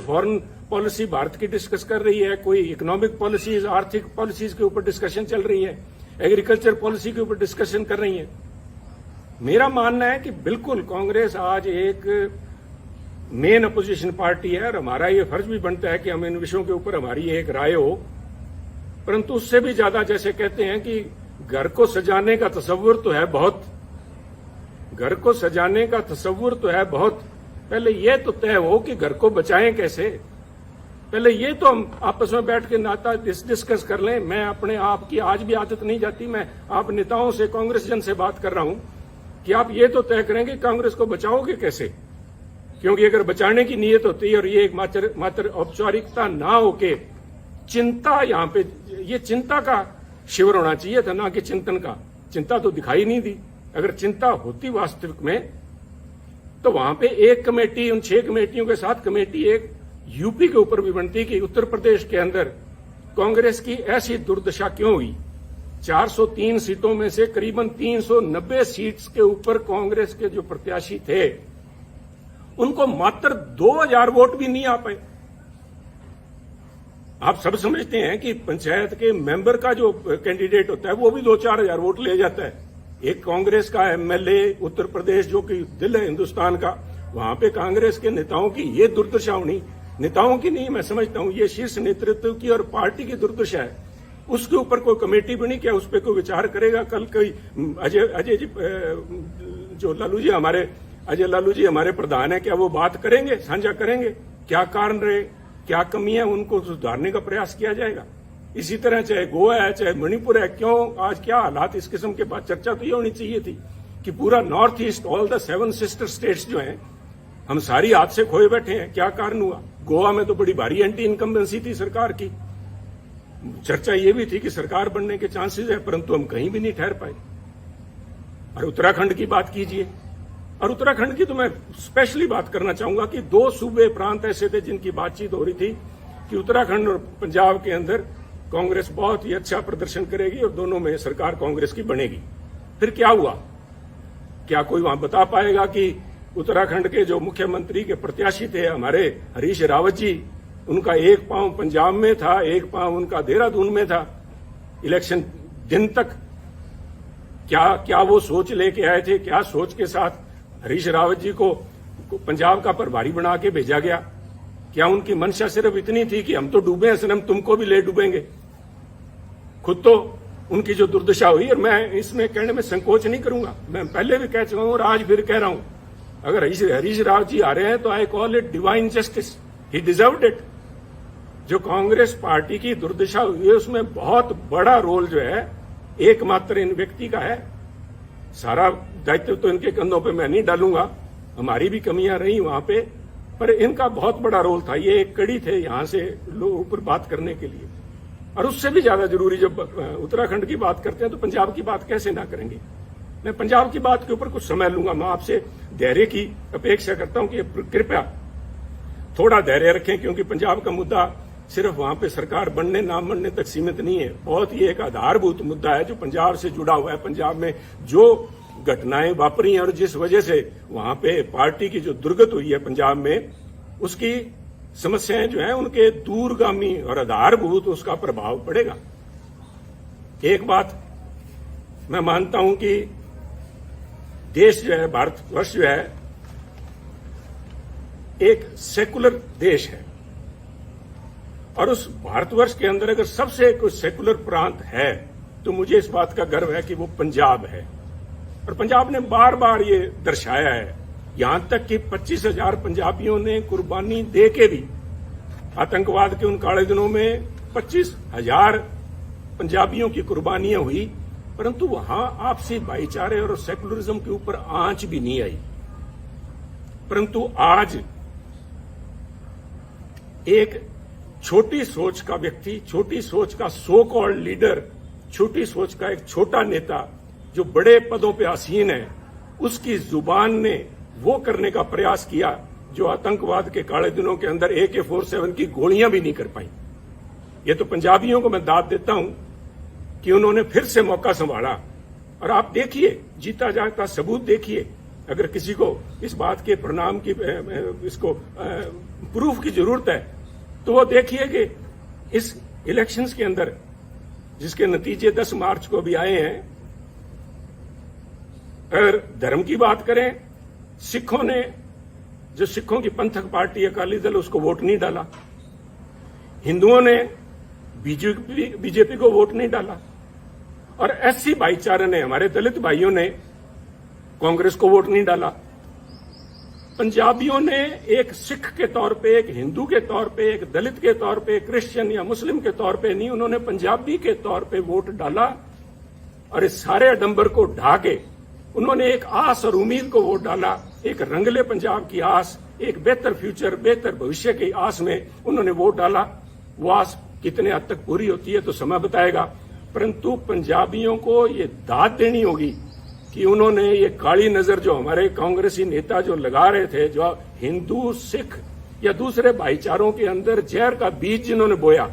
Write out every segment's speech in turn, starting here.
Foreign policy Bharat की discuss कर रही है, कोई इकोनॉमिक पॉलिसीज, आर्थिक पॉलिसीज के ऊपर डिस्कशन चल रही है, एग्रीकल्चर पॉलिसी के ऊपर डिस्कशन कर रही है। मेरा मानना है कि बिल्कुल कांग्रेस आज एक मेन अपोजिशन पार्टी है और हमारा ये फर्ज भी बनता है कि हम इन विषयों के ऊपर हमारी एक राय हो। परंतु उससे भी ज्यादा, जैसे कहते हैं कि घर को सजाने का तस्वुर तो है बहुत, घर को सजाने का तस्वुर तो है बहुत, पहले यह तो तय हो कि घर को बचाएं कैसे। पहले ये तो हम आपस में बैठ के नाता डिस्कस कर लें। मैं अपने आप की आज भी आदत नहीं जाती, मैं आप नेताओं से, कांग्रेस जन से बात कर रहा हूं कि आप ये तो तय करेंगे कांग्रेस को बचाओगे कैसे, क्योंकि अगर बचाने की नीयत होती है और ये एक मात्र औपचारिकता ना होके चिंता, यहां पे ये चिंता का शिविर होना चाहिए था, ना कि चिंतन का। चिंता तो दिखाई नहीं दी। अगर चिंता होती वास्तविक में तो वहां पे एक कमेटी, उन 6 कमेटियों के साथ कमेटी एक यूपी के ऊपर भी बनती कि उत्तर प्रदेश के अंदर कांग्रेस की ऐसी दुर्दशा क्यों हुई। 403 सीटों में से करीबन 390 सीट्स के ऊपर कांग्रेस के जो प्रत्याशी थे उनको मात्र 2000 वोट भी नहीं आ पाए। आप सब समझते हैं कि पंचायत के मेंबर का जो कैंडिडेट होता है वो भी 2-4 हजार वोट ले जाता है। एक कांग्रेस का एमएलए उत्तर प्रदेश, जो कि दिल है हिंदुस्तान का, वहां पे कांग्रेस के नेताओं की ये दुर्दशा होनी, नेताओं की नहीं, मैं समझता हूं ये शीर्ष नेतृत्व की और पार्टी की दुर्दशा है। उसके ऊपर कोई कमेटी बनी, क्या उस पर कोई विचार करेगा? कल कोई अजय जी, जो लालू जी हमारे, अजय लालू जी हमारे प्रधान है, क्या वो बात करेंगे, साझा करेंगे क्या कारण रहे, क्या कमियां, उनको सुधारने का प्रयास किया जाएगा। इसी तरह चाहे गोवा है, चाहे मणिपुर है, क्यों आज क्या हालात, इस किस्म के बाद चर्चा तो ये होनी चाहिए थी कि पूरा north east, all the 7 sister states जो हैं, हम सारी हाथ से खोए बैठे हैं, क्या कारण हुआ। गोवा में तो बड़ी भारी एंटी इनकम्बेंसी थी सरकार की, चर्चा ये भी थी कि सरकार बनने के चांसेस है, परंतु हम कहीं भी नहीं ठहर पाए। और उत्तराखंड की बात कीजिए, और उत्तराखंड की तो मैं स्पेशली बात करना चाहूंगा कि 2 सूबे प्रांत ऐसे थे जिनकी बातचीत हो रही थी कि उत्तराखंड और पंजाब के अंदर कांग्रेस बहुत ही अच्छा प्रदर्शन करेगी और दोनों में सरकार कांग्रेस की बनेगी। फिर क्या हुआ? क्या कोई वहां बता पाएगा कि उत्तराखंड के जो मुख्यमंत्री के प्रत्याशी थे हमारे हरीश रावत जी, उनका एक पांव पंजाब में था, एक पांव उनका देहरादून में था इलेक्शन दिन तक। क्या वो सोच लेके आए थे? क्या सोच के साथ हरीश रावत जी को पंजाब का प्रभारी बना के भेजा गया? क्या उनकी मंशा सिर्फ इतनी थी कि हम तो डूबे हैं सनम, तुमको भी ले डूबेंगे? खुद तो उनकी जो दुर्दशा हुई, और मैं इसमें कहने में संकोच नहीं करूंगा, मैं पहले भी कह चुका हूं और आज फिर कह रहा हूं, अगर हरीश रावत जी आ रहे हैं तो I call it divine justice, he deserved it. जो कांग्रेस पार्टी की दुर्दशा हुई है उसमें बहुत बड़ा रोल जो है एकमात्र इन व्यक्ति का है। सारा दायित्व तो इनके कंधों पे मैं नहीं डालूंगा, हमारी भी कमियां रही वहां पे, पर इनका बहुत बड़ा रोल था। ये एक कड़ी थे यहां से लोगों पर बात करने के लिए। और उससे भी ज्यादा जरूरी, जब उत्तराखंड की बात करते हैं तो पंजाब की बात कैसे ना करेंगे। मैं पंजाब की बात के ऊपर कुछ समय लूंगा। मैं आपसे धैर्य की अपेक्षा करता हूं कि कृपया थोड़ा धैर्य रखें, क्योंकि पंजाब का मुद्दा सिर्फ वहां पे सरकार बनने ना बनने तक सीमित नहीं है, बहुत ही एक आधारभूत मुद्दा है जो पंजाब से जुड़ा हुआ है। पंजाब में जो घटनाएं वापरी हैं और जिस वजह से वहां पे पार्टी की जो दुर्गत हुई है पंजाब में, उसकी समस्याएं जो हैं उनके दूरगामी और आधारभूत उसका प्रभाव पड़ेगा। एक बात मैं मानता हूं कि देश जो है, भारतवर्ष जो है, एक सेकुलर देश है, और उस भारतवर्ष के अंदर अगर सबसे कोई सेकुलर प्रांत है तो मुझे इस बात का गर्व है कि वो पंजाब है। और पंजाब ने बार बार ये दर्शाया है, यहां तक कि 25,000 पंजाबियों ने कुर्बानी दे के भी, आतंकवाद के उन काले दिनों में 25,000 पंजाबियों की कुर्बानियां हुई, परंतु वहां आपसी भाईचारे और सेकुलरिज्म के ऊपर आंच भी नहीं आई। परंतु आज एक छोटी सोच का व्यक्ति, छोटी सोच का सो कॉल्ड लीडर, छोटी सोच का एक छोटा नेता जो बड़े पदों पे आसीन है, उसकी जुबान ने वो करने का प्रयास किया जो आतंकवाद के काले दिनों के अंदर AK-47 की गोलियां भी नहीं कर पाई। ये तो पंजाबियों को मैं दाद देता हूं कि उन्होंने फिर से मौका संभाला। और आप देखिए, जीता जागता सबूत देखिए, अगर किसी को इस बात के परिणाम की इसको प्रूफ की जरूरत है तो वो देखिए कि इस इलेक्शंस के अंदर जिसके नतीजे 10 मार्च को भी आए हैं, अगर धर्म की बात करें, सिखों ने, जो सिखों की पंथक पार्टी अकाली दल, उसको वोट नहीं डाला। हिंदुओं ने बीजेपी को वोट नहीं डाला और एससी भाईचारे ने, हमारे दलित भाइयों ने कांग्रेस को वोट नहीं डाला। पंजाबियों ने एक सिख के तौर पे, एक हिंदू के तौर पे, एक दलित के तौर पे, क्रिश्चियन या मुस्लिम के तौर पे नहीं, उन्होंने पंजाबी के तौर पे वोट डाला और इस सारे आडंबर को ढा के उन्होंने एक आस और उम्मीद को वोट डाला, एक रंगले पंजाब की आस, एक बेहतर फ्यूचर, बेहतर भविष्य की आस में उन्होंने वोट डाला। वो आस कितने हद तक पूरी होती है तो समय बताएगा, परंतु पंजाबियों को ये दाद देनी होगी कि उन्होंने ये काली नजर जो हमारे कांग्रेसी नेता जो लगा रहे थे, जो हिंदू, सिख या दूसरे भाईचारों के अंदर जहर का बीज जिन्होंने बोया,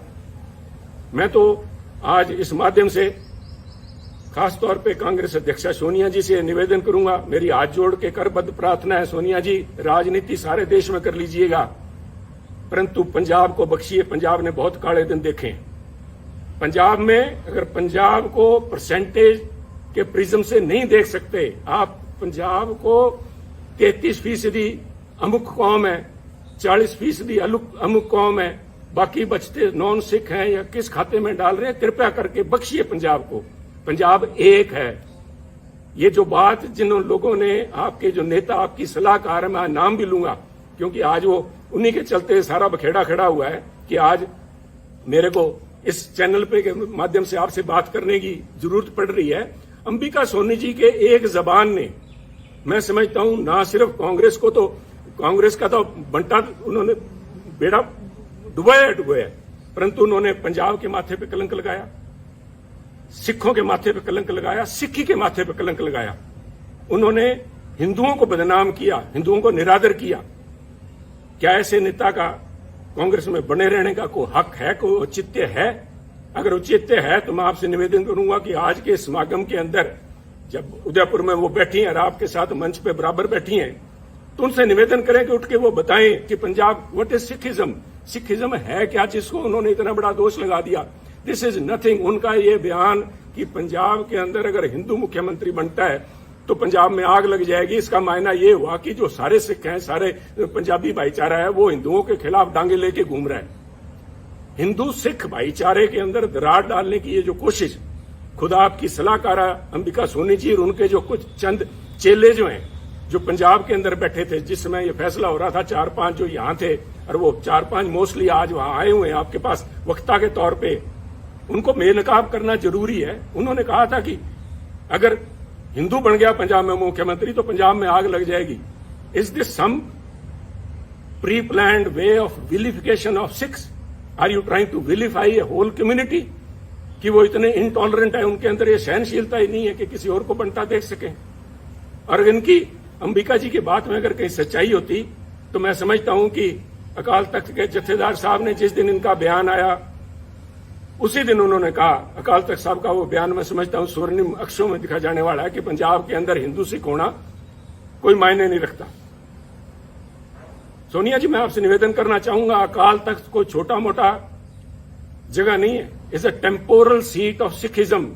मैं तो आज इस माध्यम से खासतौर पे कांग्रेस अध्यक्षा सोनिया जी से निवेदन करूंगा, मेरी हाथ जोड़ के करबद्ध प्रार्थना है, सोनिया जी, राजनीति सारे देश में कर लीजिएगा, परंतु पंजाब को बख्शिए। पंजाब ने बहुत काले दिन देखे। पंजाब में अगर पंजाब को परसेंटेज के प्रिज्म से नहीं देख सकते आप, पंजाब को 33% अमुक कौम है, 40% अमुक कौम है, बाकी बचते नॉन सिख हैं या किस खाते में डाल रहे हैं, कृपया करके बख्शिए पंजाब को। पंजाब एक है। ये जो बात जिन लोगों ने, आपके जो नेता, आपकी सलाहकार है, मैं नाम भी लूंगा क्योंकि आज वो उन्हीं के चलते सारा बखेड़ा खड़ा हुआ है कि आज मेरे को इस चैनल पे के माध्यम से आपसे बात करने की जरूरत पड़ रही है। अंबिका सोनी जी के एक जबान ने, मैं समझता हूं, ना सिर्फ कांग्रेस को, तो कांग्रेस का तो बंटा उन्होंने बेड़ा डुबाया, परंतु उन्होंने पंजाब के माथे पे कलंक लगाया, सिखों के माथे पे कलंक लगाया, सिक्खी के माथे पे कलंक लगाया। उन्होंने हिंदुओं को बदनाम किया, हिंदुओं को निरादर किया। क्या ऐसे नेता का कांग्रेस में बने रहने का कोई हक है, कोई औचित्य है? अगर औचित्य है तो मैं आपसे निवेदन करूंगा कि आज के समागम के अंदर जब उदयपुर में वो बैठी हैं और आपके साथ मंच पे बराबर बैठी हैं, तो उनसे निवेदन करें कि उठ के वो बताएं कि Punjab, what is Sikhism, Sikhism है क्या जिसको उन्होंने इतना बड़ा दोष लगा दिया। This is nothing. उनका ये बयान कि पंजाब के अंदर अगर हिंदू मुख्यमंत्री बनता है तो पंजाब में आग लग जाएगी, इसका मायना ये हुआ कि जो सारे सिख हैं, सारे पंजाबी भाईचारा है, वो हिंदुओं के खिलाफ डांगे लेके घूम रहा है। हिंदू सिख भाईचारे के अंदर दरार डालने की ये जो कोशिश, खुदा आपकी सलाहकारा अंबिका सोनी जी और उनके जो कुछ चंद चेले जो हैं, जो पंजाब के अंदर बैठे थे जिस समय ये फैसला हो रहा था, 4-5 जो यहां थे और वो 4-5 मोस्टली आज वहां आए हुए हैं आपके पास वक्ता के तौर पे, उनको मेलनकाब करना जरूरी है। उन्होंने कहा था कि अगर हिंदू बन गया पंजाब में मुख्यमंत्री तो पंजाब में आग लग जाएगी। Is this some pre planned way of vilification of Sikhs? Are you trying to vilify a whole community? कि वो इतने इनटॉलरेंट है, उनके अंदर ये सहनशीलता ही नहीं है कि किसी और को बनता देख सके। और इनकी अंबिका जी की बात में अगर कहीं सच्चाई होती तो मैं समझता हूं कि अकाल तख्त के जत्थेदार साहब ने जिस दिन इनका बयान आया उसी दिन उन्होंने कहा, अकाल तख्त साहब का वो बयान मैं समझता हूं स्वर्णिम अक्षरों में दिखा जाने वाला है कि पंजाब के अंदर हिंदू सिख होना कोई मायने नहीं रखता। सोनिया जी, मैं आपसे निवेदन करना चाहूंगा, अकाल तख्त कोई छोटा मोटा जगह नहीं है, is a temporal seat of Sikhism.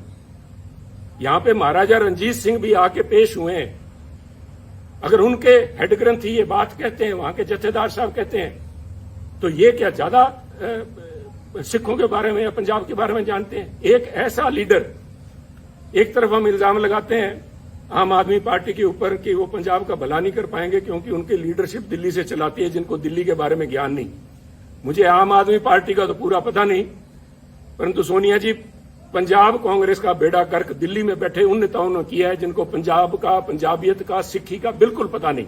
यहां पे महाराजा रणजीत सिंह भी आके पेश हुए हैं। अगर उनके हेड ग्रंथी ये बात कहते हैं, वहां के जत्थेदार साहब कहते हैं, तो ये क्या ज्यादा सिखों के बारे में या पंजाब के बारे में जानते हैं? एक ऐसा लीडर, एक तरफ हम इल्जाम लगाते हैं आम आदमी पार्टी के ऊपर कि वो पंजाब का भला नहीं कर पाएंगे क्योंकि उनकी लीडरशिप दिल्ली से चलाती है, जिनको दिल्ली के बारे में ज्ञान नहीं। मुझे आम आदमी पार्टी का तो पूरा पता नहीं, परंतु सोनिया जी, पंजाब कांग्रेस का बेड़ा गर्क दिल्ली में बैठे उन नेताओं ने किया है जिनको पंजाब का, पंजाबियत का, सिक्खी का बिल्कुल पता नहीं।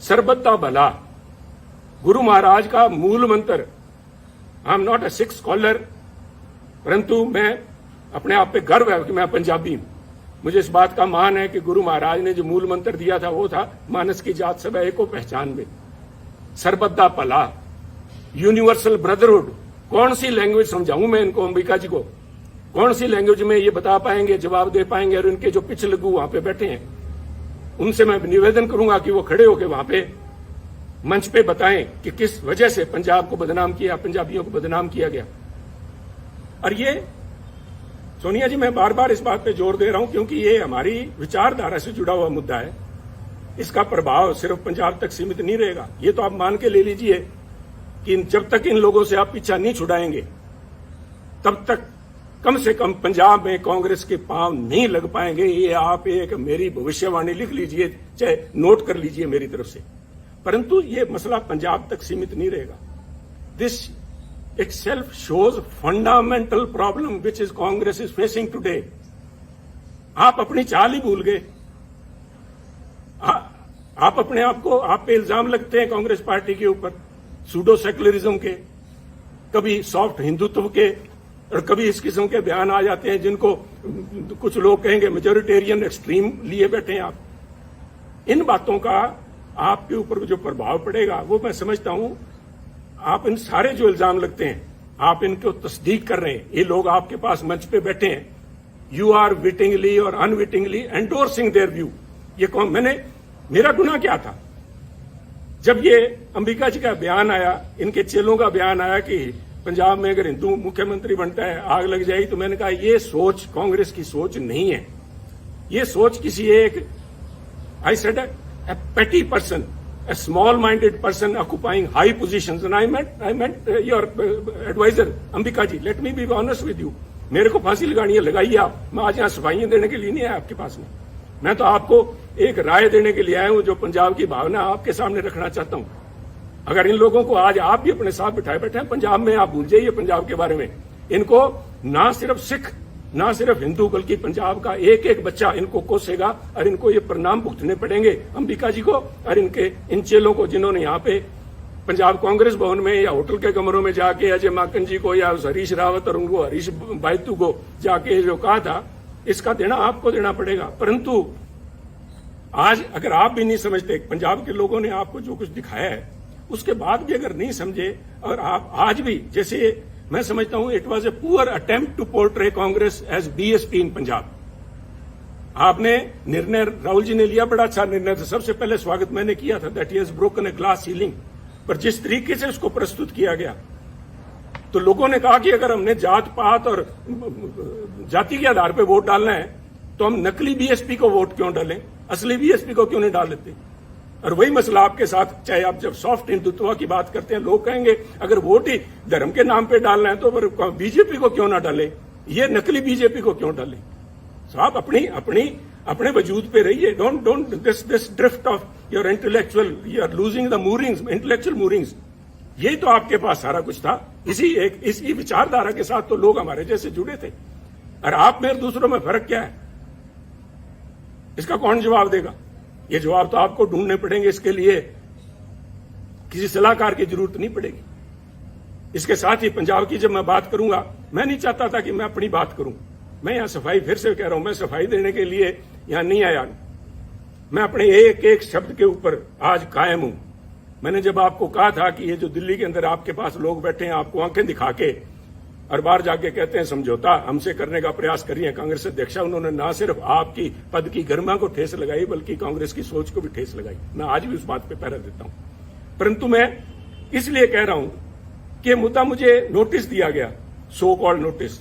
सरबत दा भला, गुरु महाराज का मूल मंत्र। I am not a Sikh scholar, परंतु मैं अपने आप पे गर्व है कि मैं पंजाबी हूं। मुझे इस बात का मान है कि गुरु महाराज ने जो मूल मंत्र दिया था वो था, मानस की जात सब एको पहचान में, सरबत दा भला, यूनिवर्सल ब्रदरहुड। कौन सी लैंग्वेज समझाऊं मैं इनको, अंबिका जी को? कौन सी लैंग्वेज में ये बता पाएंगे, जवाब दे पाएंगे? और इनके जो पिछलगू वहां पे बैठे हैं उनसे मैं निवेदन करूंगा कि वो खड़े होकर वहां पे मंच पे बताएं कि किस वजह से पंजाब को बदनाम किया, पंजाबियों को बदनाम किया गया। और ये सोनिया जी, मैं बार बार इस बात पे जोर दे रहा हूं क्योंकि ये हमारी विचारधारा से जुड़ा हुआ मुद्दा है। इसका प्रभाव सिर्फ पंजाब तक सीमित नहीं रहेगा। ये तो आप मान के ले लीजिए कि जब तक इन लोगों से आप पीछा नहीं छुड़ाएंगे तब तक कम से कम पंजाब में कांग्रेस के पांव नहीं लग पाएंगे। ये आप एक मेरी भविष्यवाणी लिख लीजिए, चाहे नोट कर लीजिए मेरी तरफ से। परंतु ये मसला पंजाब तक सीमित नहीं रहेगा। This itself shows fundamental problem which is Congress is facing today. आप अपनी चाल ही भूल गए। आप अपने आप को, आप पे इल्जाम लगते हैं कांग्रेस पार्टी के ऊपर सूडो सेकुलरिज्म के, कभी सॉफ्ट हिंदुत्व के, और कभी इस किस्म के बयान आ जाते हैं जिनको कुछ लोग कहेंगे मेजोरिटेरियन एक्सट्रीम लिए बैठे हैं आप। इन बातों का आपके ऊपर जो प्रभाव पड़ेगा वो मैं समझता हूं। आप इन सारे जो इल्जाम लगते हैं आप इनको तस्दीक कर रहे हैं। ये लोग आपके पास मंच पे बैठे हैं, यू आर विटिंगली और अनविटिंगली एंडोर्सिंग देयर व्यू। ये कौन, मेरा गुनाह क्या था? जब ये अंबिका जी का बयान आया, इनके चेलों का बयान आया कि पंजाब में अगर हिंदू मुख्यमंत्री बनता है आग लग जाएगी, तो मैंने कहा ये सोच कांग्रेस की सोच नहीं है। ये सोच किसी एक, I said a petty person, a small-minded person occupying high positions, and I meant your advisor, Ambika ji. Let me be honest with you. मेरे को फांसी लगानी है, लगाइए आप। मैं आज यहाँ सफाइयां देने के लिए नहीं आया आपके पास में। मैं तो आपको एक राय देने के लिए आया हूं, जो पंजाब की भावना आपके सामने रखना चाहता हूं। अगर इन लोगों को आज आप भी अपने साथ बिठाए बैठे हैं पंजाब में, आप भूल जाइए पंजाब के बारे में। इनको ना सिर्फ सिख, ना सिर्फ हिंदू, बल्कि पंजाब का एक एक बच्चा इनको कोसेगा और इनको ये परिणाम भुगतने पड़ेंगे, अंबिका जी को और इनके इन चेलों को, जिन्होंने यहाँ पे पंजाब कांग्रेस भवन में या होटल के कमरों में जाके अजय माकन जी को या हरीश रावत और उनको हरीश बायतू को जाके जो कहा था, इसका देना आपको देना पड़ेगा। परंतु आज अगर आप भी नहीं समझते, पंजाब के लोगों ने आपको जो कुछ दिखाया है उसके बाद भी अगर नहीं समझे, और आप आज भी, जैसे मैं समझता हूं it was a poor attempt to portray Congress as BSP in Punjab. आपने निर्णय, राहुल जी ने लिया, बड़ा अच्छा निर्णय था, सबसे पहले स्वागत मैंने किया था, that he has broken a glass ceiling. पर जिस तरीके से उसको प्रस्तुत किया गया, तो लोगों ने कहा कि अगर हमने जात पात और जाति के आधार पर वोट डालना है तो हम नकली बीएसपी को वोट क्यों डालें, असली बीएसपी को क्यों नहीं डाल लेते। और वही मसला आपके साथ, चाहे आप जब सॉफ्ट हिंदुत्व की बात करते हैं, लोग कहेंगे अगर वोट ही धर्म के नाम पे डालना है तो फिर बीजेपी को क्यों ना डाले, ये नकली बीजेपी को क्यों डाले। तो आप अपने वजूद पे रहिए। Don't this drift off your intellectual, you are losing the moorings, intellectual moorings. यही तो आपके पास सारा कुछ था। इसी विचारधारा के साथ तो लोग हमारे जैसे जुड़े थे। और आप में दूसरों में फर्क क्या है, इसका कौन जवाब देगा? ये जवाब तो आपको ढूंढने पड़ेंगे। इसके लिए किसी सलाहकार की जरूरत नहीं पड़ेगी। इसके साथ ही पंजाब की जब मैं बात करूंगा, मैं नहीं चाहता था कि मैं अपनी बात करूं। मैं यहां सफाई, फिर से कह रहा हूं, मैं सफाई देने के लिए यहां नहीं आया। मैं अपने एक एक शब्द के ऊपर आज कायम हूं। मैंने जब आपको कहा था कि ये जो दिल्ली के अंदर आपके पास लोग बैठे हैं, आपको आंखें दिखा के और बाहर जाके कहते हैं समझौता हमसे करने का प्रयास करिए कांग्रेस अध्यक्षा, उन्होंने ना सिर्फ आपकी पद की गरिमा को ठेस लगाई बल्कि कांग्रेस की सोच को भी ठेस लगाई। मैं आज भी उस बात पे पहरा देता हूं। परंतु मैं इसलिए कह रहा हूं कि मुद्दा मुझे नोटिस दिया गया, सो कॉल्ड नोटिस,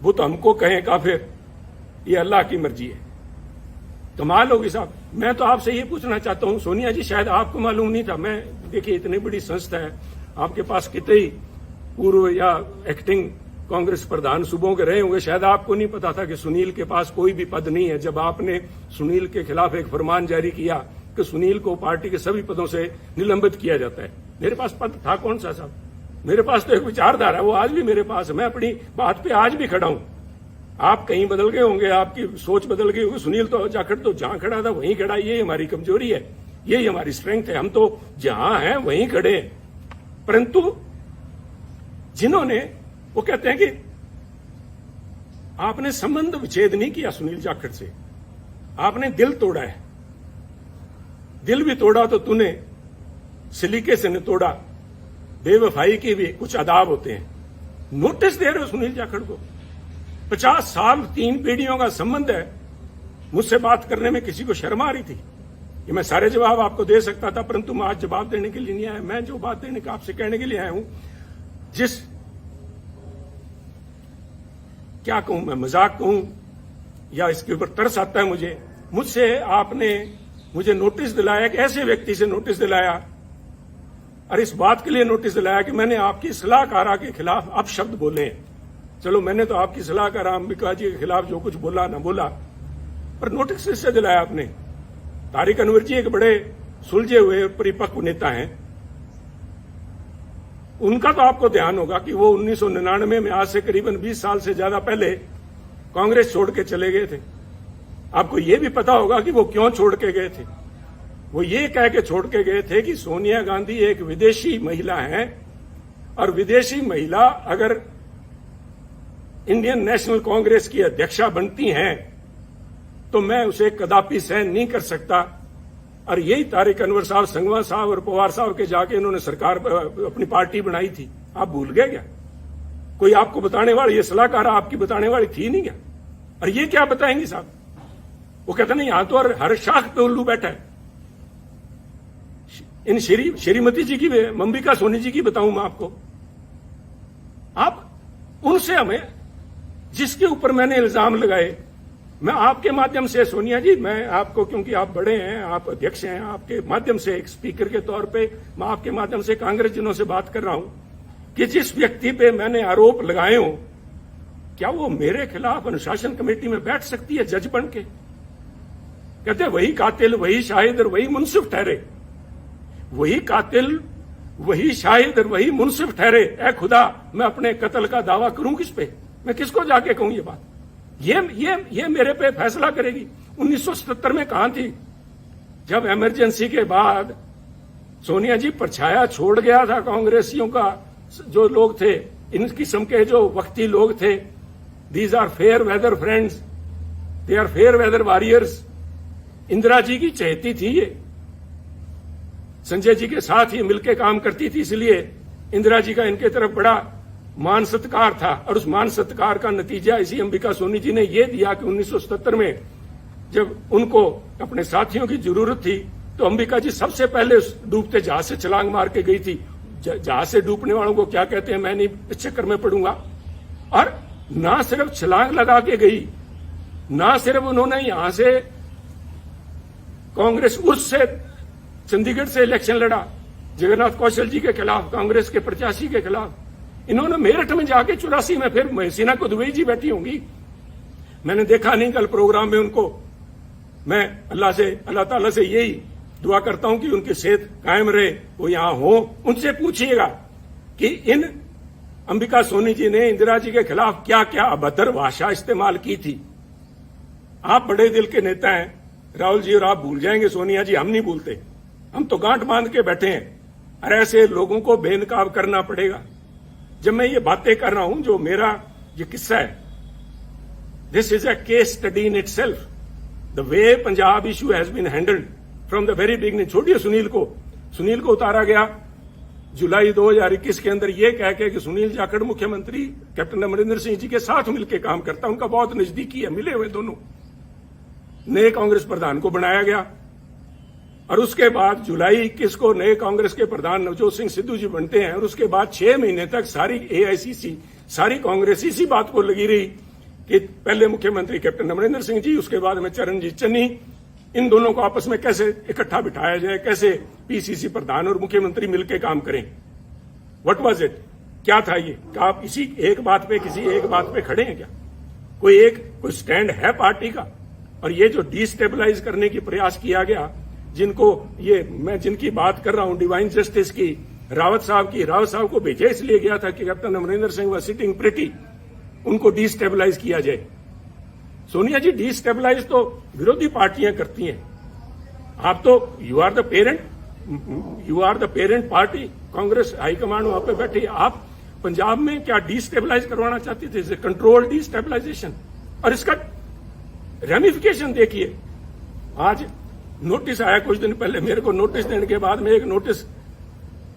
वो तो हमको कहें काफिर, ये अल्लाह की मर्जी है। कमाल होगी साहब। मैं तो आपसे ये पूछना चाहता हूं, सोनिया जी शायद आपको मालूम नहीं था, मैं देखिए इतनी बड़ी संस्था है, आपके पास कितने ही पूर्व या एक्टिंग कांग्रेस प्रधान सूबों के रहे होंगे, शायद आपको नहीं पता था कि सुनील के पास कोई भी पद नहीं है। जब आपने सुनील के खिलाफ एक फरमान जारी किया कि सुनील को पार्टी के सभी पदों से निलंबित किया जाता है, मेरे पास पद था कौन सा साहब? मेरे पास तो एक विचारधारा है, वो आज भी मेरे पास है। मैं अपनी बात पे आज भी खड़ा हूं। आप कहीं बदल गए होंगे, आपकी सोच बदल गई होगी। सुनील तो जाखड़ तो जहां खड़ा था वहीं खड़ा। ये हमारी कमजोरी है, यही हमारी स्ट्रेंथ है। हम तो जहां हैं वहीं खड़े हैं। परंतु जिन्होंने, वो कहते हैं कि आपने संबंध विच्छेद नहीं किया सुनील जाखड़ से, आपने दिल तोड़ा है। दिल भी तोड़ा तो तूने सलीके से न तोड़ा, बेवफाई के भी कुछ आदाब होते हैं। नोटिस दे रहे हो सुनील जाखड़ को, 50 साल 3 पीढ़ियों का संबंध है, मुझसे बात करने में किसी को शर्म आ रही थी? ये मैं सारे जवाब आपको दे सकता था, परंतु मैं आज जवाब देने के लिए नहीं आया। मैं जो बात देने का आपसे कहने के लिए आया हूं, क्या कहूं मैं, मजाक कहूं या इसके ऊपर तरस आता है मुझसे आपने मुझे नोटिस दिलाया, कि ऐसे व्यक्ति से नोटिस दिलाया, और इस बात के लिए नोटिस दिलाया कि मैंने आपकी सलाहकारा के खिलाफ अपशब्द बोले हैं। चलो, मैंने तो आपकी सलाहकारा अंबिका जी के खिलाफ जो कुछ बोला ना बोला, पर नोटिस इससे दिलाया आपने। तारिक अनवर जी एक बड़े सुलझे हुए परिपक्व नेता हैं, उनका तो आपको ध्यान होगा कि वो 1999 में, आज से करीबन 20 साल से ज्यादा पहले, कांग्रेस छोड़ के चले गए थे। आपको ये भी पता होगा कि वो क्यों छोड़ के गए थे। वो ये कह के छोड़ के गए थे कि सोनिया गांधी एक विदेशी महिला हैं, और विदेशी महिला अगर इंडियन नेशनल कांग्रेस की अध्यक्षा बनती हैं तो मैं उसे कदापि सहन नहीं कर सकता। और यही तारिक अनवर साहब, संगवा साहब और पवार साहब के जाके इन्होंने सरकार, अपनी पार्टी बनाई थी। आप भूल गए क्या? कोई आपको बताने वाली, ये सलाहकार आपकी बताने वाली थी नहीं क्या? और ये क्या बताएंगी साहब? वो कहते नहीं, यहां तो हर शाख पे उल्लू बैठा है। इन श्रीमती जी की, अंबिका सोनी जी की बताऊं मैं आपको, आप उनसे, हमें जिसके ऊपर मैंने इल्जाम लगाए, मैं आपके माध्यम से, सोनिया जी, मैं आपको, क्योंकि आप बड़े हैं, आप अध्यक्ष हैं, आपके माध्यम से एक स्पीकर के तौर पे मैं आपके माध्यम से कांग्रेस जनों से बात कर रहा हूं कि जिस व्यक्ति पे मैंने आरोप लगाए हो, क्या वो मेरे खिलाफ अनुशासन कमेटी में बैठ सकती है जज बन के? कहते वही कातिल, वही शाहिद और वही मुंसिफ ठहरे। वही कातिल, वही शाहिद और वही मुंसिफ ठहरे। ऐ खुदा, मैं अपने कत्ल का दावा करूं किस पे? मैं किसको जाके कहूं ये बात? ये मेरे पे फैसला करेगी। 1977 में कहां थी जब इमरजेंसी के बाद सोनिया जी परछाया छोड़ गया था कांग्रेसियों का? जो लोग थे, इन किस्म के जो वक्ती लोग थे, these are fair weather friends, they are fair weather warriors. Indira ji की चहेती थी ये, संजय जी के साथ ही मिलकर काम करती थी, इसलिए इंदिरा जी का इनके तरफ बड़ा मान सत्कार था। और उस मान सत्कार का नतीजा इसी अंबिका सोनी जी ने यह दिया कि 1977 में जब उनको अपने साथियों की जरूरत थी, तो अंबिका जी सबसे पहले उस डूबते जहाज से छलांग मार के गई थी। जहाज से डूबने वालों को क्या कहते हैं, मैं नहीं इस चक्कर में पड़ूंगा। और ना सिर्फ छलांग लगा के गई, ना सिर्फ उन्होंने यहां से कांग्रेस, उससे चंडीगढ़ से इलेक्शन लड़ा जगन्नाथ कौशल जी के खिलाफ, कांग्रेस के प्रत्याशी के खिलाफ। इन्होंने मेरठ में जाके 84 में, फिर महसीना कुदवई जी बैठी होंगी, मैंने देखा नहीं कल प्रोग्राम में उनको। मैं अल्लाह ताला से यही दुआ करता हूं कि उनकी सेहत कायम रहे, वो यहां हो। उनसे पूछिएगा कि इन अंबिका सोनी जी ने इंदिरा जी के खिलाफ क्या क्या अभद्र भाषा इस्तेमाल की थी। आप बड़े दिल के नेता हैं राहुल जी, और आप भूल जाएंगे सोनिया जी, हम नहीं भूलते। हम तो गांठ बांध के बैठे हैं, और ऐसे लोगों को बेनकाब करना पड़ेगा। जब मैं ये बातें कर रहा हूं, जो मेरा ये किस्सा है, this is a case study in itself, the way Punjab issue has been handled from the very beginning. छोड़िए सुनील को उतारा गया जुलाई 2021 के अंदर ये कह के कि सुनील जाखड़ मुख्यमंत्री कैप्टन अमरिंदर सिंह जी के साथ मिलकर काम करता, उनका बहुत नजदीकी है, मिले हुए दोनों। नए कांग्रेस प्रधान को बनाया गया, और उसके बाद जुलाई 21 को नए कांग्रेस के प्रधान नवजोत सिंह सिद्धू जी बनते हैं। और उसके बाद 6 महीने तक सारी एआईसीसी, सारी कांग्रेस इसी बात को लगी रही कि पहले मुख्यमंत्री कैप्टन अमरिंदर सिंह जी, उसके बाद में चरणजीत चन्नी, इन दोनों को आपस में कैसे इकट्ठा बिठाया जाए, कैसे पीसीसी प्रधान और मुख्यमंत्री मिलकर काम करें। What was it? क्या था ये? क्या आप इसी एक बात पे, किसी एक बात पे खड़े हैं क्या? कोई स्टैंड है पार्टी का? और ये जो डिस्टेबलाइज करने की प्रयास किया गया, मैं जिनकी बात कर रहा हूं, डिवाइन जस्टिस की, रावत साहब को भेजा इसलिए गया था कि कैप्टन अमरिंदर सिंह व सिटिंग प्रिटी, उनको डिस्टेबलाइज किया जाए। सोनिया जी, डिस्टेबलाइज तो विरोधी पार्टियां करती हैं। आप तो you are the parent party, Congress high command वहां पे बैठी। आप पंजाब में क्या डिस्टेबलाइज करवाना चाहती थी? Control destabilisation. और इसका रेमिफिकेशन देखिए। आज नोटिस आया कुछ दिन पहले, मेरे को नोटिस देने के बाद में एक नोटिस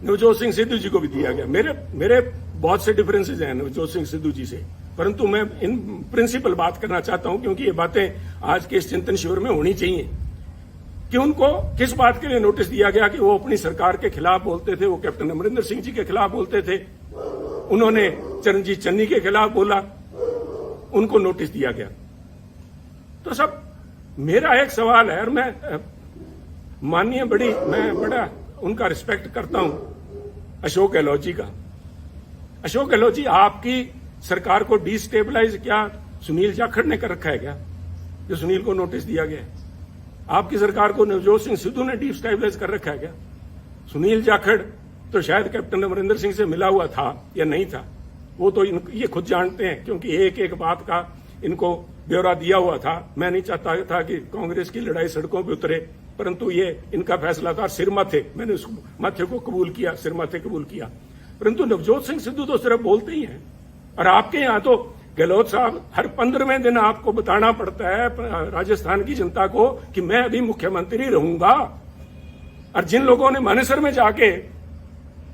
नवजोत सिंह सिद्धू जी को भी दिया गया। मेरे बहुत से डिफरेंसेज हैं नवजोत सिंह सिद्धू जी से, परंतु मैं इन प्रिंसिपल बात करना चाहता हूं, क्योंकि ये बातें आज के इस चिंतन शिविर में होनी चाहिए कि उनको किस बात के लिए नोटिस दिया गया कि वो अपनी सरकार के खिलाफ बोलते थे, वो कैप्टन अमरिंदर सिंह जी के खिलाफ बोलते थे, उन्होंने चरणजीत चन्नी के खिलाफ बोला, उनको नोटिस दिया गया। तो सब मेरा एक सवाल है, और मैं माननीय मैं बड़ा उनका रिस्पेक्ट करता हूं, अशोक गहलोत जी का। अशोक गहलोत जी, आपकी सरकार को डिस्टेबलाइज क्या सुनील जाखड़ ने कर रखा है क्या, जो सुनील को नोटिस दिया गया है? आपकी सरकार को नवजोत सिंह सिद्धू ने डिस्टेबलाइज कर रखा है क्या? सुनील जाखड़ तो शायद कैप्टन अमरिंदर सिंह से मिला हुआ था या नहीं था, वो तो ये खुद जानते हैं, क्योंकि एक एक बात का इनको ब्यौरा दिया हुआ था। मैं नहीं चाहता था कि कांग्रेस की लड़ाई सड़कों पर उतरे, परंतु ये इनका फैसला था सिर माथे, मैंने उस माथे को कबूल किया, सिर माथे कबूल किया। परंतु नवजोत सिंह सिद्धू तो सिर्फ बोलते ही हैं, और आपके यहां तो गहलोत साहब हर 15वें दिन आपको बताना पड़ता है राजस्थान की जनता को कि मैं अभी मुख्यमंत्री रहूंगा। और जिन लोगों ने मानेसर में जाके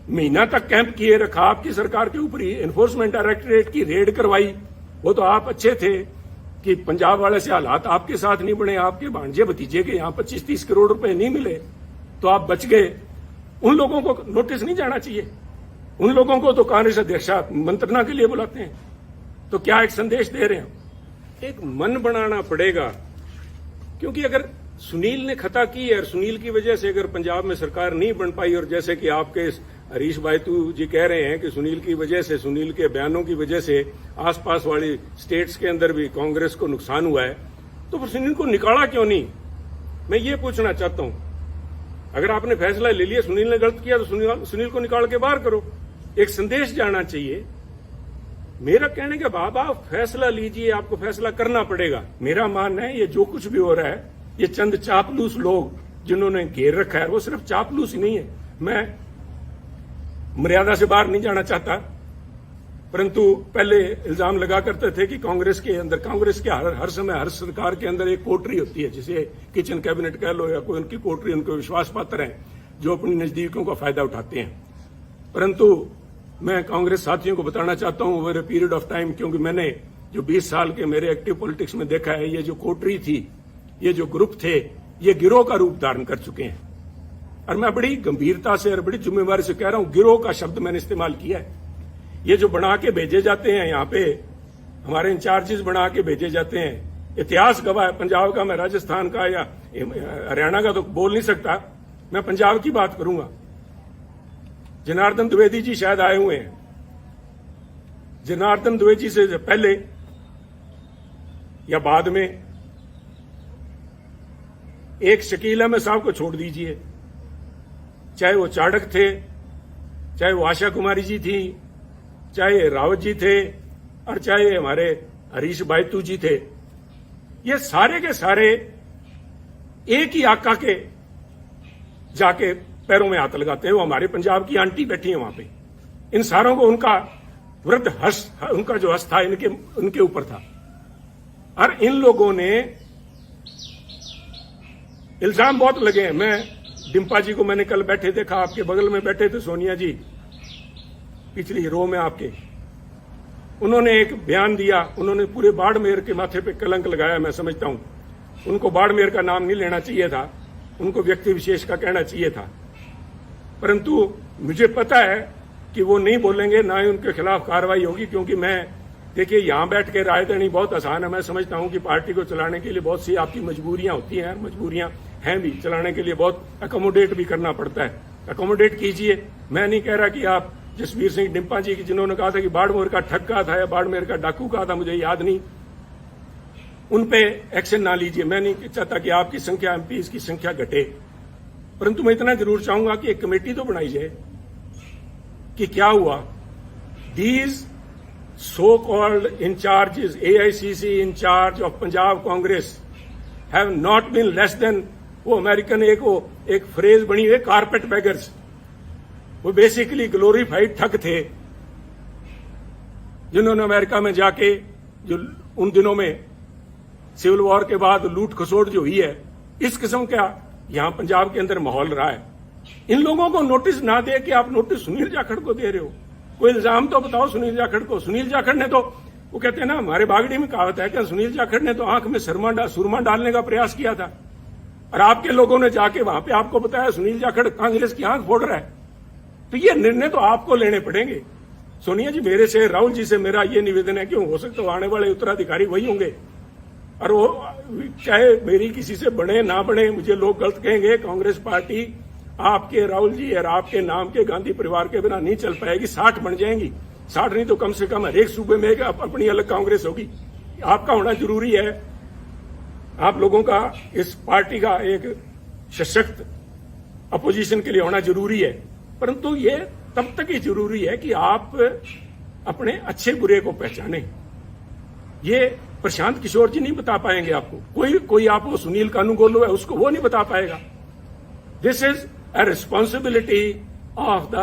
महीना तक कैंप किए रखा, आपकी सरकार के ऊपर ही एनफोर्समेंट डायरेक्टरेट की रेड करवाई, वो तो आप अच्छे थे कि पंजाब वाले से हालात आपके साथ नहीं बने, आपके भांजे भतीजे के यहां 25-30 करोड़ रुपए नहीं मिले तो आप बच गए। उन लोगों को नोटिस नहीं जाना चाहिए? उन लोगों को तो कांग्रेस अध्यक्ष मंत्रणा के लिए बुलाते हैं। तो क्या एक संदेश दे रहे हैं? एक मन बनाना पड़ेगा, क्योंकि अगर सुनील ने खता की है और सुनील की वजह से अगर पंजाब में सरकार नहीं बन पाई, और जैसे कि आपके हरीश बायतू जी कह रहे हैं कि सुनील की वजह से, सुनील के बयानों की वजह से आसपास वाली स्टेट्स के अंदर भी कांग्रेस को नुकसान हुआ है, तो फिर सुनील को निकाला क्यों नहीं? मैं ये पूछना चाहता हूं। अगर आपने फैसला ले लिया सुनील ने गलत किया तो सुनील को निकाल के बाहर करो। एक संदेश जाना चाहिए। मेरा कहने के बाद आप फैसला लीजिए, आपको फैसला करना पड़ेगा। मेरा मानना है ये जो कुछ भी हो रहा है, ये चंद चापलूस लोग जिन्होंने घेर रखा है, वो सिर्फ चापलूस ही नहीं है। मैं मर्यादा से बाहर नहीं जाना चाहता, परंतु पहले इल्जाम लगा करते थे कि कांग्रेस के अंदर, कांग्रेस के हर समय हर सरकार के अंदर एक कोटरी होती है, जिसे किचन कैबिनेट कह लो या कोई उनकी कोटरी, उनको विश्वास पात्र हैं जो अपनी नजदीकियों का फायदा उठाते हैं। परंतु मैं कांग्रेस साथियों को बताना चाहता हूं over a period of time, क्योंकि मैंने जो 20 साल के मेरे एक्टिव पॉलिटिक्स में देखा है, ये जो कोटरी थी, ये जो ग्रुप थे, ये गिरोह का रूप धारण कर चुके हैं। और मैं बड़ी गंभीरता से और बड़ी जिम्मेवारी से कह रहा हूं, गिरोह का शब्द मैंने इस्तेमाल किया है। ये जो बना के भेजे जाते हैं यहाँ पे, हमारे इंचार्जेस बना के भेजे जाते हैं, इतिहास गवाह है पंजाब का, मैं राजस्थान का या हरियाणा का तो बोल नहीं सकता, मैं पंजाब की बात करूंगा। जनार्दन द्विवेदी जी शायद आए हुए हैं। जनार्दन द्विवेदी से पहले या बाद में एक शकील अहमद साहब को छोड़ दीजिए, चाहे वो चाणक थे, चाहे वो आशा कुमारी जी थी, चाहे रावत जी थे, और चाहे हमारे हरीश बायतू जी थे, ये सारे के सारे एक ही आका के जाके पैरों में हाथ लगाते हैं। वो हमारे पंजाब की आंटी बैठी है वहां पे, इन सारों को उनका वृद्ध हर्ष, उनका जो हर्ष था उनके ऊपर था। और इन लोगों ने इल्जाम बहुत लगे हैं। मैं डिम्पा जी को मैंने कल बैठे देखा, आपके बगल में बैठे थे सोनिया जी, पिछली रो में आपके, उन्होंने एक बयान दिया, उन्होंने पूरे बाड़मेर के माथे पे कलंक लगाया। मैं समझता हूं उनको बाड़मेर का नाम नहीं लेना चाहिए था, उनको व्यक्ति विशेष का कहना चाहिए था। परंतु मुझे पता है कि वो नहीं बोलेंगे, ना ही उनके खिलाफ कार्रवाई होगी, क्योंकि मैं, देखिए, यहां बैठ के राय देनी बहुत आसान है। मैं समझता हूं कि पार्टी को चलाने के लिए बहुत सी आपकी मजबूरियां होती हैं, मजबूरियां हैं भी, चलाने के लिए बहुत अकोमोडेट भी करना पड़ता है। अकोमोडेट कीजिए। मैं नहीं कह रहा कि आप जसवीर सिंह डिम्पा जी की, जिन्होंने कहा था कि बाड़मेर का ठग्गा था या बाड़मेर का डाकू कहा था, मुझे याद नहीं, उन पे एक्शन ना लीजिए। मैं नहीं चाहता कि आपकी संख्या, एमपीज की संख्या घटे, परंतु मैं इतना जरूर चाहूंगा कि एक कमेटी तो बनाई जाए कि क्या हुआ। These so called incharges, AICC incharge of Punjab Congress have not been less than, वो अमेरिकन एक फ्रेज बनी हुई, कारपेट बैगर्स। वो बेसिकली ग्लोरीफाइड ठग थे, जिन्होंने अमेरिका में जाके, जो उन दिनों में सिविल वॉर के बाद लूट खसोट जो हुई है, इस किस्म का यहां पंजाब के अंदर माहौल रहा है। इन लोगों को नोटिस ना दे कि आप नोटिस सुनील जाखड़ को दे रहे हो। कोई इल्जाम तो बताओ सुनील जाखड़ को। सुनील जाखड़ ने तो वो कहते हैं ना, हमारे बागड़ी में कहावत है कि सुनील जाखड़ ने तो आंख में सुरमा डालने का प्रयास किया था, और आपके लोगों ने जाके वहां पे आपको बताया सुनील जाखड़ कांग्रेस की आंख फोड़ रहा है। तो ये निर्णय तो आपको लेने पड़ेंगे। सोनिया जी, मेरे से, राहुल जी से मेरा ये निवेदन है कि हो सकता है आने वाले उत्तराधिकारी वही होंगे, और वो चाहे मेरी किसी से बने ना बने, मुझे लोग गलत कहेंगे, कांग्रेस पार्टी आपके, राहुल जी और आपके नाम के गांधी परिवार के बिना नहीं चल पाएगी। 60 बन जाएंगी, 60 नहीं तो कम से कम हर एक सूबे में एक अपनी अलग कांग्रेस होगी। आपका होना जरूरी है, आप लोगों का इस पार्टी का एक सशक्त अपोजिशन के लिए होना जरूरी है, परंतु ये तब तक ही जरूरी है कि आप अपने अच्छे बुरे को पहचाने। ये प्रशांत किशोर जी नहीं बता पाएंगे आपको, कोई आप वो सुनील कानूनगोलो है उसको वो नहीं बता पाएगा। This is a responsibility of the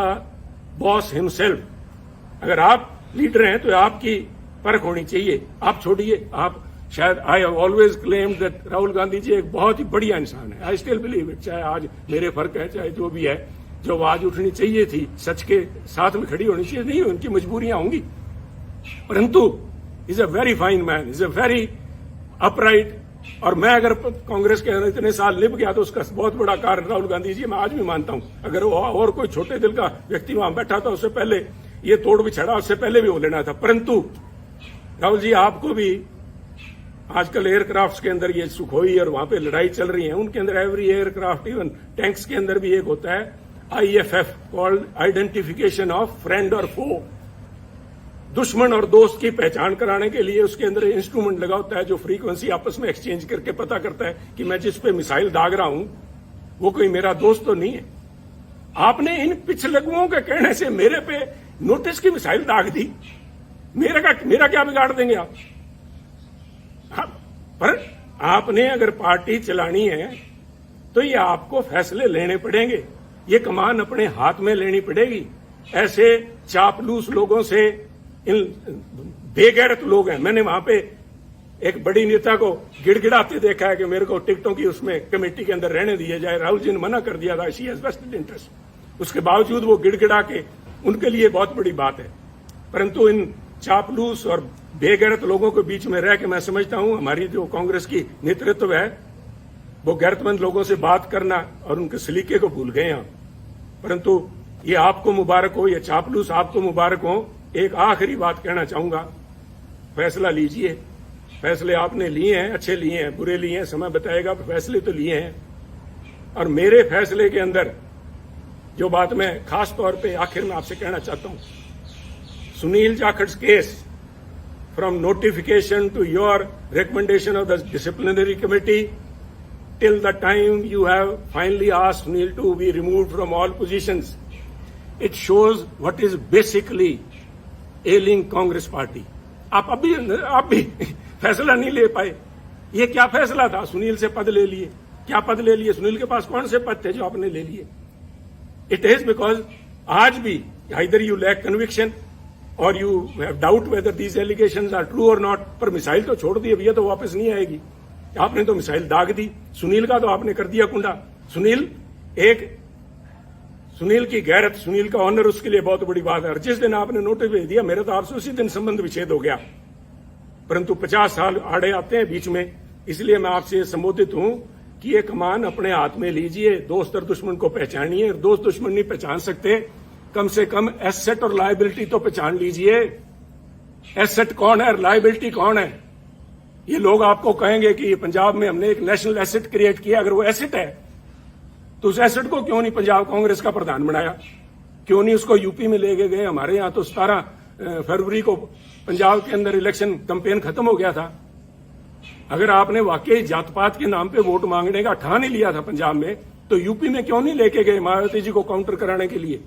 boss himself. अगर आप लीडर हैं तो आपकी परख होनी चाहिए। आप छोड़िए, आप शायद, I have always claimed that Rahul Gandhi ji एक बहुत ही बढ़िया इंसान है। आई स्टिल बिलीव इट, चाहे आज मेरे फर्क है, चाहे जो भी है, जो आवाज उठनी चाहिए थी, सच के साथ में खड़ी होनी चाहिए, नहीं उनकी मजबूरियां होंगी, परंतु is a very fine man, is a very upright. और मैं अगर कांग्रेस के अंदर इतने साल निभ गया तो उसका बहुत बड़ा कारण राहुल गांधी जी, मैं आज भी मानता हूं। अगर वो और कोई छोटे दिल का व्यक्ति वहां बैठा था, उससे पहले ये तोड़ भी चढ़ा, उससे पहले भी वो लेना था। परंतु राहुल जी, आपको भी आजकल एयरक्राफ्ट के अंदर ये सुखोई और वहां पे लड़ाई चल रही है, उनके अंदर एवरी एयरक्राफ्ट, इवन टैंक्स के अंदर भी एक होता है IFF, called identification of friend और फो। दुश्मन और दोस्त की पहचान कराने के लिए उसके अंदर इंस्ट्रूमेंट लगा होता है जो फ्रीक्वेंसी आपस में एक्सचेंज करके पता करता है कि मैं जिस पे मिसाइल दाग रहा हूं वो कोई मेरा दोस्त तो नहीं है। आपने इन पिछलगुओं के कहने से मेरे पे नोटिस की मिसाइल दाग दी, मेरा क्या बिगाड़ देंगे आप? पर आपने अगर पार्टी चलानी है तो ये आपको फैसले लेने पड़ेंगे, ये कमान अपने हाथ में लेनी पड़ेगी। ऐसे चापलूस लोगों से, इन बेगैरत लोग हैं। मैंने वहां पे एक बड़ी नेता को गिड़गिड़ाते देखा है कि मेरे को टिकटों की उसमें कमेटी के अंदर रहने दिया जाए। राहुल जी ने मना कर दिया था, शी हैज वेस्टेड इंटरेस्ट। उसके बावजूद वो गिड़गिड़ा के, उनके लिए बहुत बड़ी बात है। परंतु इन चापलूस और बेगैरत लोगों के बीच में रह के मैं समझता हूं हमारी जो कांग्रेस की नेतृत्व है वो गैरतमंद लोगों से बात करना और उनके सलीके को भूल गए हैं। परंतु ये आपको मुबारक हो, ये चापलूस आपको मुबारक हो। एक आखिरी बात कहना चाहूंगा, फैसला लीजिए। फैसले आपने लिए हैं, अच्छे लिए हैं, बुरे लिए हैं, समय बताएगा, फैसले तो लिए हैं। और मेरे फैसले के अंदर जो बात मैं खास तौर पे आखिर में आपसे कहना चाहता हूं, Sunil Jakhar case, from notification to your recommendation of the disciplinary committee till the time you have finally asked Sunil to be removed from all positions, it shows what is basically ailing Congress party. आप भी फैसला नहीं ले पाए। ये क्या फैसला था? सुनील से पद ले लिए। क्या पद ले लिए? सुनील के पास कौन से पद थे जो आपने ले लिए? इट इज बिकॉज आज भी either you lack conviction or you have doubt whether these allegations are true or not। पर मिसाइल तो छोड़ दी, अब ये तो वापस नहीं आएगी। आपने तो मिसाइल दाग दी, सुनील का तो आपने कर दिया कुंडा। सुनील की गैरत, सुनील का ऑनर उसके लिए बहुत बड़ी बात है। और जिस दिन आपने नोटिस भेज दिया, मेरा तो आपसे उसी दिन संबंध विच्छेद हो गया। परंतु 50 साल आड़े आते हैं बीच में, इसलिए मैं आपसे संबोधित हूं कि ये कमान अपने हाथ में लीजिए, दोस्त और दुश्मन को पहचानिए। दोस्त दुश्मन नहीं पहचान सकते, कम से कम एसेट और लायबिलिटी तो पहचान लीजिए। एसेट कौन है और लायबिलिटी कौन है? ये लोग आपको कहेंगे कि पंजाब में हमने एक नेशनल एसेट क्रिएट किया। अगर वो एसेट है तो उस एसेट को क्यों नहीं पंजाब कांग्रेस का प्रधान बनाया? क्यों नहीं उसको यूपी में ले गए? हमारे यहां तो 17 फरवरी को पंजाब के अंदर इलेक्शन कैंपेन खत्म हो गया था। अगर आपने वाकई जात पात के नाम पे वोट मांगने का ठान ही लिया था पंजाब में, तो यूपी में क्यों नहीं लेके गए मायावती जी को काउंटर कराने के लिए?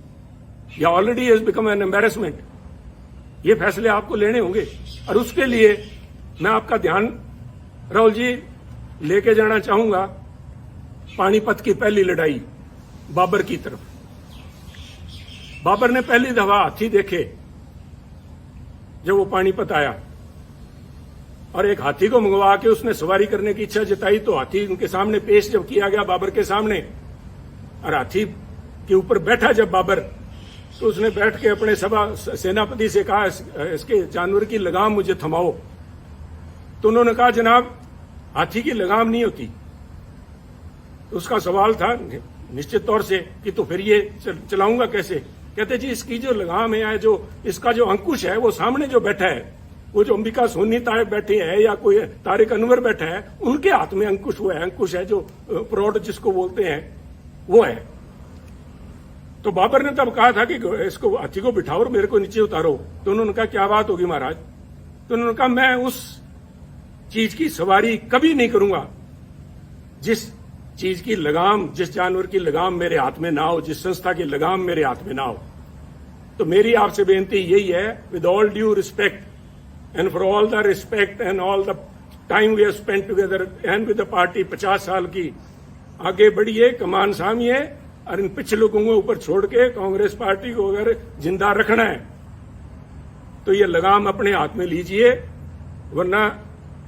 या already has become an embarrassment. ये फैसले आपको लेने होंगे और उसके लिए मैं आपका ध्यान, राहुल जी, लेके जाना चाहूंगा पानीपत की पहली लड़ाई बाबर की तरफ। बाबर ने पहली दफा हाथी देखे जब वो पानीपत आया, और एक हाथी को मंगवा के उसने सवारी करने की इच्छा जताई। तो हाथी उनके सामने पेश जब किया गया बाबर के सामने, और हाथी के ऊपर बैठा जब बाबर, तो उसने बैठ के अपने सभा सेनापति से कहा इसके जानवर की लगाम मुझे थमाओ। तो उन्होंने कहा जनाब हाथी की लगाम नहीं होती। तो उसका सवाल था निश्चित तौर से कि तो फिर ये चलाऊंगा कैसे। कहते जी इसकी जो लगाम है, जो इसका जो अंकुश है, वो सामने जो बैठा है, वो जो अंबिका सोनी तारे बैठे है या कोई तारिक अनवर बैठा है, उनके हाथ में अंकुश हुआ है। अंकुश है जो प्रौढ़ जिसको बोलते हैं, वो है। तो बाबर ने तब कहा था कि इसको हाथी को बिठाओ और मेरे को नीचे उतारो। तो उन्होंने कहा क्या बात होगी महाराज। तो उन्होंने कहा मैं उस चीज की सवारी कभी नहीं करूंगा जिस चीज की लगाम, जिस जानवर की लगाम मेरे हाथ में ना हो, जिस संस्था की लगाम मेरे हाथ में ना हो। तो मेरी आपसे बेनती यही है, with all due respect and for all the respect and all the time we have spent together and with the party, 50 साल की, आगे बढ़िए, कमान सामिए और इन पिछले लोगों को ऊपर छोड़ के कांग्रेस पार्टी को अगर जिंदा रखना है तो ये लगाम अपने हाथ में लीजिए, वरना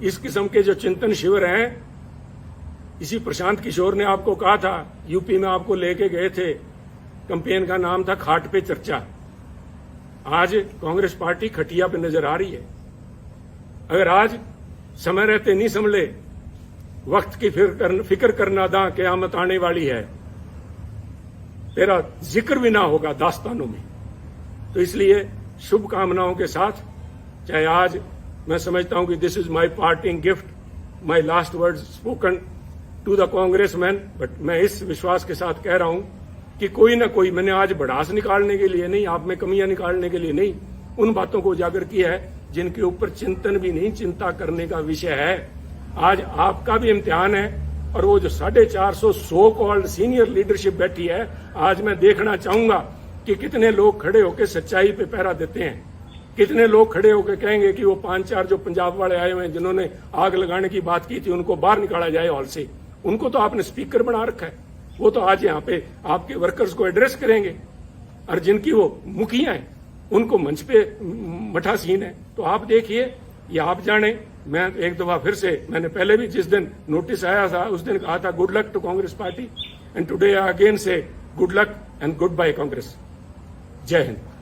इस किस्म के जो चिंतन शिविर हैं, इसी प्रशांत किशोर ने आपको कहा था, यूपी में आपको लेके गए थे, कैंपेन का नाम था खाट पे चर्चा। आज कांग्रेस पार्टी खटिया पे नजर आ रही है। अगर आज समय रहते नहीं संभले, वक्त की फिक्र करना दा क़यामत आने वाली है, तेरा जिक्र भी ना होगा दास्तानों में। तो इसलिए शुभकामनाओं के साथ, चाहे आज मैं समझता हूं कि this is my parting gift, my last word spoken to the Congressman, but मैं इस विश्वास के साथ कह रहा हूं कि कोई ना कोई, मैंने आज भड़ास निकालने के लिए नहीं, आप में कमियां निकालने के लिए नहीं, उन बातों को उजागर किया है जिनके ऊपर चिंतन भी नहीं, चिंता करने का विषय है। आज आपका भी इम्तिहान है, और वो जो 450 सो कॉल्ड सीनियर लीडरशिप बैठी है, आज मैं देखना चाहूंगा कि कितने लोग खड़े होकर सच्चाई पे पहरा देते हैं, कितने लोग खड़े होकर कहेंगे कि वो 5-4 जो पंजाब वाले आए हुए हैं जिन्होंने आग लगाने की बात की थी, उनको बाहर निकाला जाए हॉल से। उनको तो आपने स्पीकर बना रखा है, वो तो आज यहाँ पे आपके वर्कर्स को एड्रेस करेंगे, और जिनकी वो मुखियां हैं उनको मंच पे मठासीन है। तो आप देखिए, या आप जाने, मैं एक दफा फिर से, मैंने पहले भी जिस दिन नोटिस आया था उस दिन कहा था good luck to Congress party, and today I again say good luck and goodbye Congress. जय हिंद।